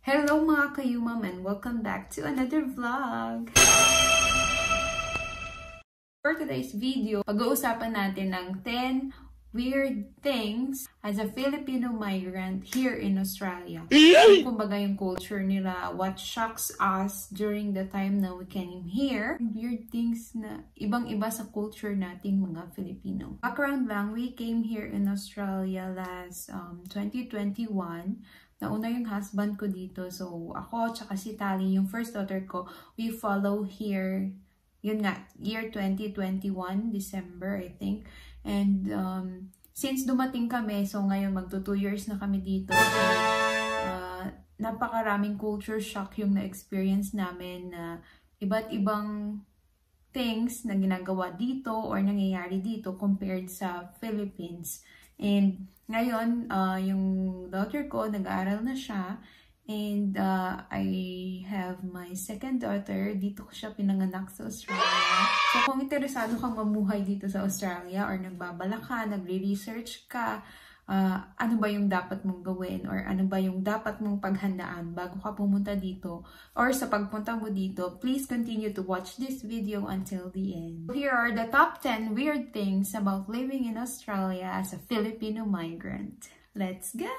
Hello mga kayumam and welcome back to another vlog! For today's video, pag-uusapan natin ang 10 weird things as a Filipino migrant here in Australia. Kumbaga yung culture nila, what shocks us during the time na we came here. Weird things na ibang-iba sa culture nating mga Filipino. Background lang, we came here in Australia last 2021. Nauna yung husband ko dito. So, ako tsaka si Tali, yung first daughter ko, we follow here, yun nga, year 2021, December, I think. And since dumating kami, so ngayon magto 2 years na kami dito. Napakaraming culture shock yung na-experience namin na iba't ibang things na ginagawa dito or nangyayari dito compared sa Philippines. And ngayon, yung daughter ko, nag-aaral na siya. And I have my second daughter. Dito ko siya pinanganak sa Australia. So kung interesado kang mamuhay dito sa Australia or nagbabala ka, nagre-research ka, ano ba yung dapat mong gawin or ano ba yung dapat mong paghandaan bago ka pumunta dito or sa pagpunta mo dito, please continue to watch this video until the end. Here are the top 10 weird things about living in Australia as a Filipino migrant. Let's go!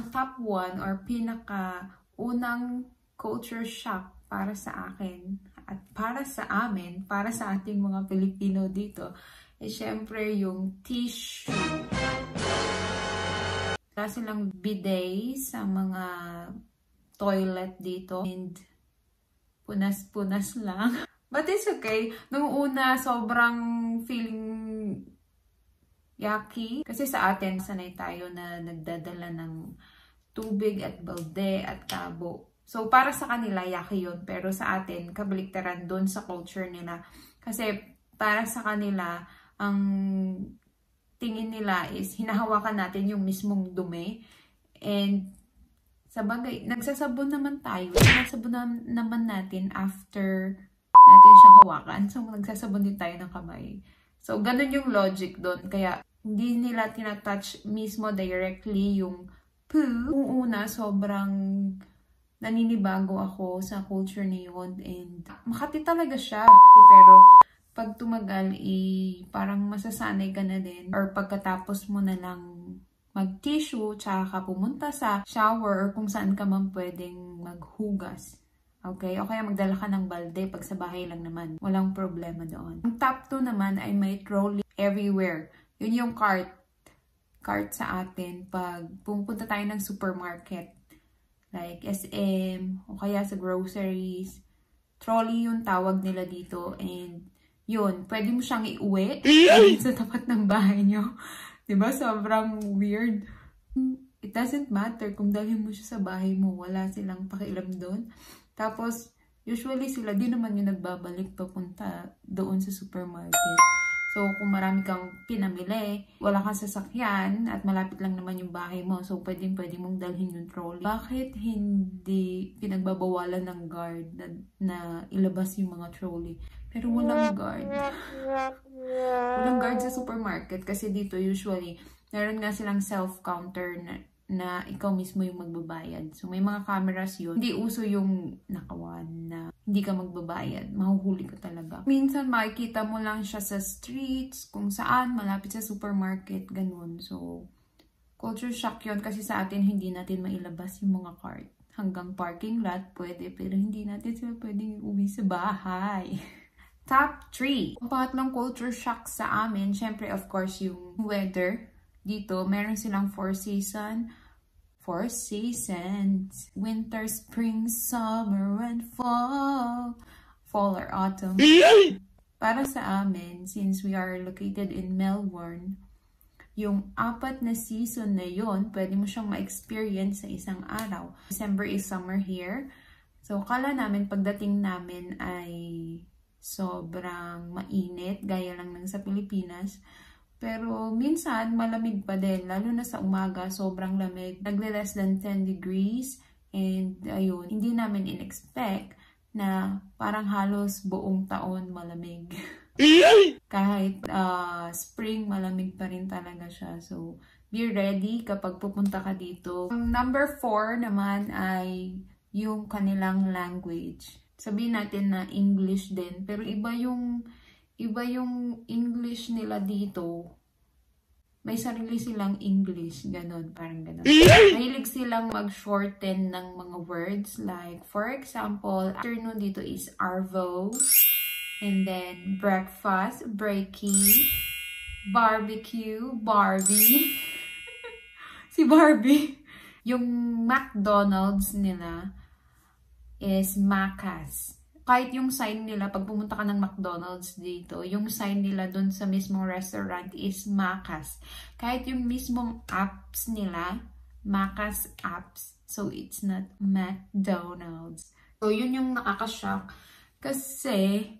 Top 1 or pinaka-unang culture shock para sa akin at para sa amin, para sa ating mga Pilipino dito, syempre yung tissue. Wala silang bidet sa mga toilet dito and punas-punas lang. But it's okay. Nung una, sobrang feeling yucky. Kasi sa atin, sanay tayo na nagdadala ng tubig at balde at tabo. So, para sa kanila, yucky yun. Pero sa atin, kabaliktaran doon sa culture nila. Kasi para sa kanila, ang tingin nila is hinahawakan natin yung mismong dumi. And sa bagay, nagsasabon naman tayo. Nagsasabon naman natin after natin siyang hawakan. So, nagsasabon din tayo ng kamay. So, ganun yung logic doon. Kaya, hindi nila tinatouch mismo directly yung poo. Una, sobrang naninibago ako sa culture na yun. And makati talaga siya. Pero, pag tumagal, parang masasanay ka na din. Or pagkatapos mo na lang mag-tissue, tsaka ka pumunta sa shower or kung saan ka man pwedeng maghugas. Okay? O kaya magdala ka ng balde pag sa bahay lang naman. Walang problema doon. Ang top 2 naman ay may trolley everywhere. Yun yung cart sa atin pag pumunta tayo ng supermarket. Like SM, o kaya sa groceries. Trolley yung tawag nila dito. And yun, pwede mo siyang iuwi sa tapat ng bahay nyo. Diba? Sobrang weird. It doesn't matter kung dalhin mo siya sa bahay mo. Wala silang pakialam doon. Tapos, usually sila din naman yung nagbabalik papunta doon sa supermarket. So, kung marami kang pinamili, wala kang sasakyan at malapit lang naman yung bahay mo. So, pwede mong dalhin yung trolley. Bakit hindi pinagbabawalan ng guard na ilabas yung mga trolley? Pero walang guard. Walang guard sa supermarket kasi dito usually, meron nga silang self-counter na ikaw mismo yung magbabayad. So, may mga cameras yun. Hindi uso yung nakawan na hindi ka magbabayad. Mahuhuli ka talaga. Minsan, makikita mo lang siya sa streets, kung saan, malapit sa supermarket, ganun. So, culture shock yun kasi sa atin, hindi natin mailabas yung mga cart. Hanggang parking lot, pwede. Pero hindi natin sila pwedeng uwi sa bahay. Top 3. Ang pangatlong culture shock sa amin, syempre, of course, yung weather. Dito, meron silang 4 seasons. Winter, spring, summer, and fall. Fall or autumn. Para sa amin, since we are located in Melbourne, yung 4 na season na yon, pwede mo siyang ma-experience sa isang araw. December is summer here. So, kala namin, pagdating namin ay sobrang mainit, gaya lang ng sa Pilipinas. Pero minsan malamig pa din, lalo na sa umaga, sobrang lamig. Nagle-less than 10 degrees and ayun, hindi namin in-expect na parang halos buong taon malamig. Kahit spring, malamig pa rin talaga siya. So, be ready kapag pupunta ka dito. Ang number 4 naman ay yung kanilang language. Sabihin natin na English din, pero iba yung English nila dito. May sarili silang English, ganon, parang ganon. Mahilig silang mag-shorten ng mga words, like, for example, afternoon dito is arvo, and then breakfast, breaky, barbecue, Barbie, si Barbie. Yung McDonald's nila is Macas. Kahit yung sign nila, pag pumunta ka ng McDonald's dito, yung sign nila dun sa mismong restaurant is Macas. Kahit yung mismong apps nila, Macas apps. So, it's not McDonald's. So, yun yung nakakashock. Kasi,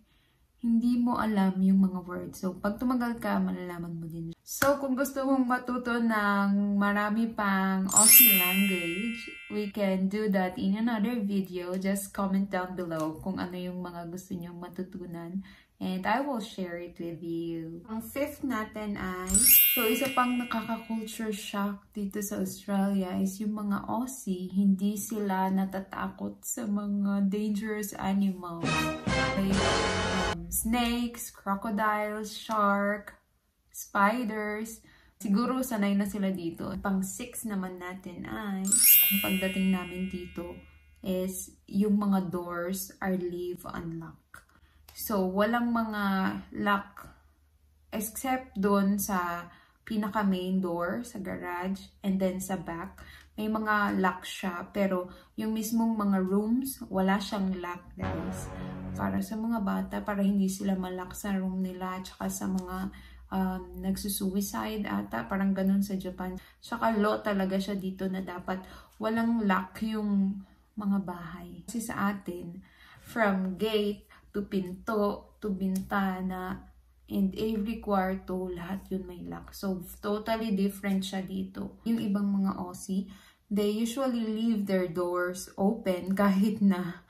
hindi mo alam yung mga words. So, pag tumagal ka, malalaman mo din. So, kung gusto mong matuto ng marami pang Aussie language, we can do that in another video. Just comment down below kung ano yung mga gusto nyong matutunan. And I will share it with you. Ang 5th natin ay, so isa pang nakaka-culture shock dito sa Australia is yung mga Aussie, hindi sila natatakot sa mga dangerous animals. Like, snakes, crocodiles, shark, spiders. Siguro sanay na sila dito. Pang 6 naman natin ay, ang pagdating namin dito is yung mga doors are leave unlock. So, walang mga lock except doon sa pinaka main door, sa garage, and then sa back. May mga lock siya, pero yung mismong mga rooms, wala siyang lock, guys. Para sa mga bata, para hindi sila malak sa room nila, tsaka sa mga nagsusuicide ata, parang ganun sa Japan. Tsaka law talaga siya dito na dapat walang lock yung mga bahay. Kasi sa atin, from gate to pinto to bintana, and every kwarto, lahat yun may lock. So, totally different siya dito. Yung ibang mga Aussie, they usually leave their doors open kahit na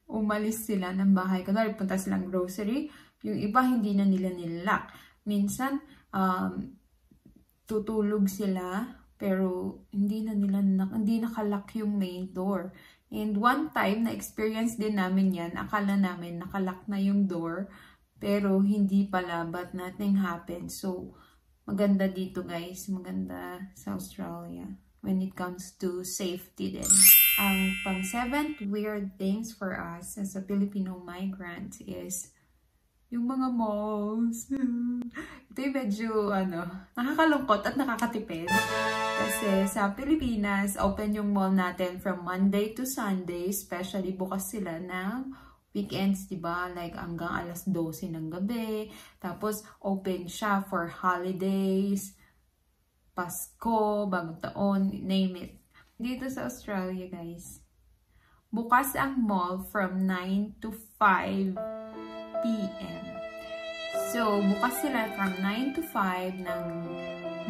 umalis sila ng bahay. Kunwari, punta silang grocery, yung iba hindi na nila nilock. Minsan, tutulog sila, pero hindi nakalock yung main door. And one time, na-experience din namin yan. Akala namin nakalock na yung door, pero hindi pala, but nothing happened. So, maganda dito, guys. Maganda sa Australia when it comes to safety din. Ang pang-7th weird things for us as a Filipino migrant is yung mga malls. Ito yung medyo, nakakalungkot at nakakatipid. Kasi sa Pilipinas, open yung mall natin from Monday to Sunday. Especially bukas sila ng weekends, diba? Like hanggang alas 12 ng gabi. Tapos open siya for holidays, Pasko, Bagong Taon, name it. Dito sa Australia, guys, bukas ang mall from 9 to 5 p.m. So, bukas sila from 9 to 5 ng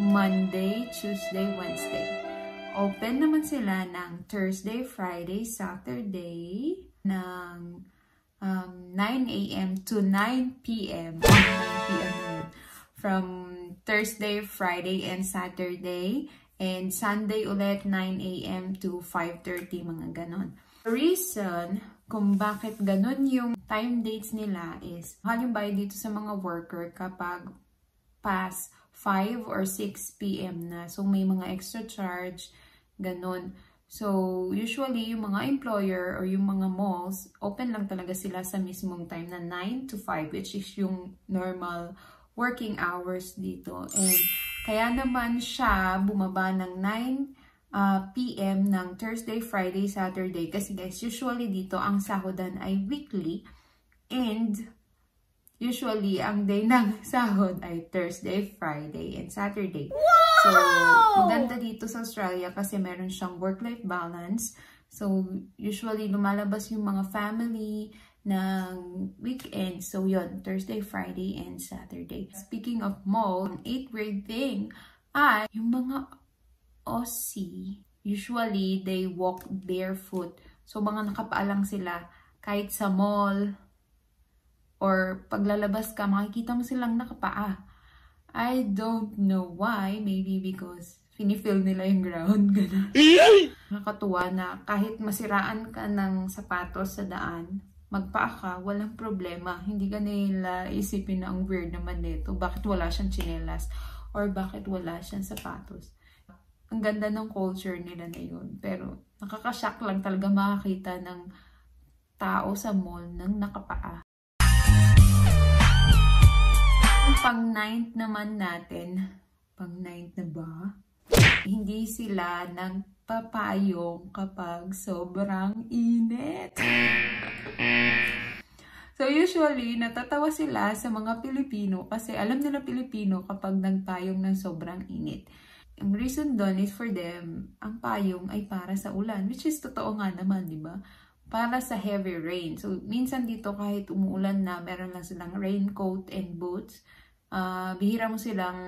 Monday, Tuesday, Wednesday. Open naman sila ng Thursday, Friday, Saturday ng 9 a.m. to 9 p.m. 9 p.m. From Thursday, Friday, and Saturday. And Sunday ulit, 9 a.m. to 5:30, mga ganon. The reason kung bakit ganon yung time dates nila is, mahal yung bayad dito sa mga worker kapag past 5 or 6 p.m. na. So, may mga extra charge, ganon. So, usually, yung mga employer or yung mga malls, open lang talaga sila sa mismong time na 9 to 5, which is yung normal working hours dito. And kaya naman siya bumaba ng 9 p.m. ng Thursday, Friday, Saturday. Kasi guys, usually dito ang sahodan ay weekly. And usually, ang day ng sahod ay Thursday, Friday, and Saturday. Wow! So, maganda dito sa Australia kasi meron siyang work-life balance. So, usually, lumalabas yung mga family ng weekend. So, yun, Thursday, Friday, and Saturday. Speaking of mall, ang 8th weird thing ay yung mga Aussie, usually, they walk barefoot. So, mga nakapaalang sila kahit sa mall or paglalabas ka, makikita mo silang nakapaa. I don't know why. Maybe because Finifill nila yung ground. Ganun. Nakakatuwa na kahit masiraan ka ng sapatos sa daan, magpaa ka, walang problema. Hindi ka nila isipin na ang weird naman nito. Bakit wala siyang tsinelas? Or bakit wala siyang sapatos? Ang ganda ng culture nila na yun. Pero nakakashock lang talaga makakita ng tao sa mall ng nakapaa. Pang-9th naman natin. Pang-9th na ba? Hindi sila nagpapayong kapag sobrang init. So usually, natatawa sila sa mga Pilipino kasi alam nila Pilipino kapag nagpayong ng sobrang init. Ang reason doon is for them, ang payong ay para sa ulan, which is totoo nga naman, di ba? Para sa heavy rain. So minsan dito kahit umuulan na, meron lang silang raincoat and boots. Bihira mo silang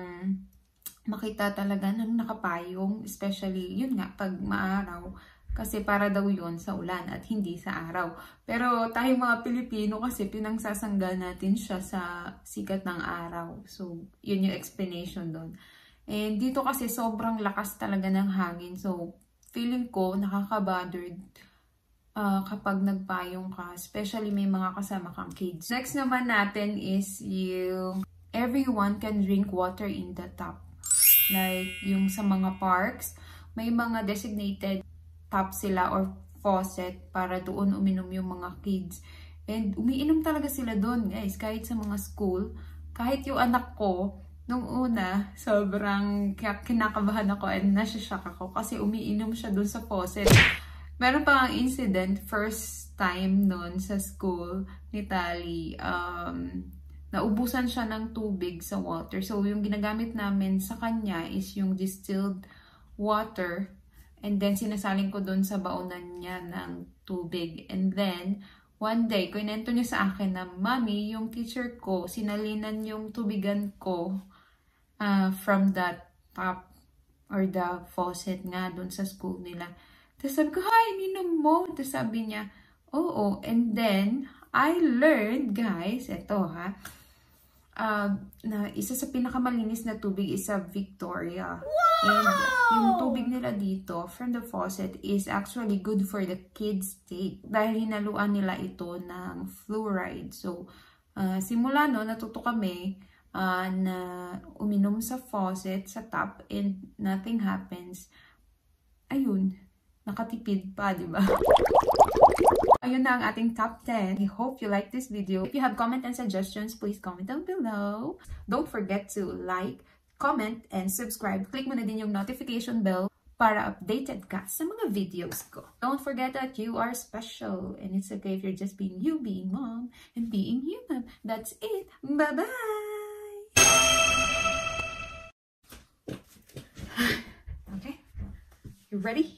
makita talaga ng nakapayong, especially yun nga pag maaraw, kasi para daw yun sa ulan at hindi sa araw. Pero tayong mga Pilipino kasi pinangsasangga natin siya sa sikat ng araw. So yun yung explanation doon. And dito kasi sobrang lakas talaga ng hangin, so feeling ko nakaka-bothered kapag nagpayong ka, especially may mga kasama kang kids. Next naman natin is yung everyone can drink water in the tap. Like, yung sa mga parks, may mga designated tap sila or faucet para doon uminom yung mga kids. And umiinom talaga sila doon, guys. Kahit sa mga school, kahit yung anak ko, nung una, sobrang kinakabahan ako and nasashock ako kasi umiinom siya doon sa faucet. Meron pa ang incident, first time noon sa school ni Tali, naubusan siya ng tubig sa water. So, yung ginagamit namin sa kanya is yung distilled water. And then, sinasaling ko dun sa baonan niya ng tubig. And then, one day, kwento niya sa akin na, Mami, yung teacher ko, sinalinan yung tubigan ko from that tap or the faucet nga dun sa school nila. Tapos sabi ko, hi, ininom mo. Tapos sabi niya, oo. And then, I learned, guys, eto ha, na isa sa pinakamalinis na tubig is sa Victoria. Wow! And yung tubig nila dito from the faucet is actually good for the kids' take dahil hinaluan nila ito ng fluoride. So, simula no, natuto kami na uminom sa faucet, sa tap, and nothing happens. Ayun, nakatipid pa, di ba? Ayun na ang ating top 10. I hope you like this video. If you have comment and suggestions, please comment down below. Don't forget to like, comment, and subscribe. Click mo na din yung notification bell para updated ka sa mga videos ko. Don't forget that you are special. And it's okay if you're just being you, being mom, and being human. That's it. Bye-bye! Okay? You ready?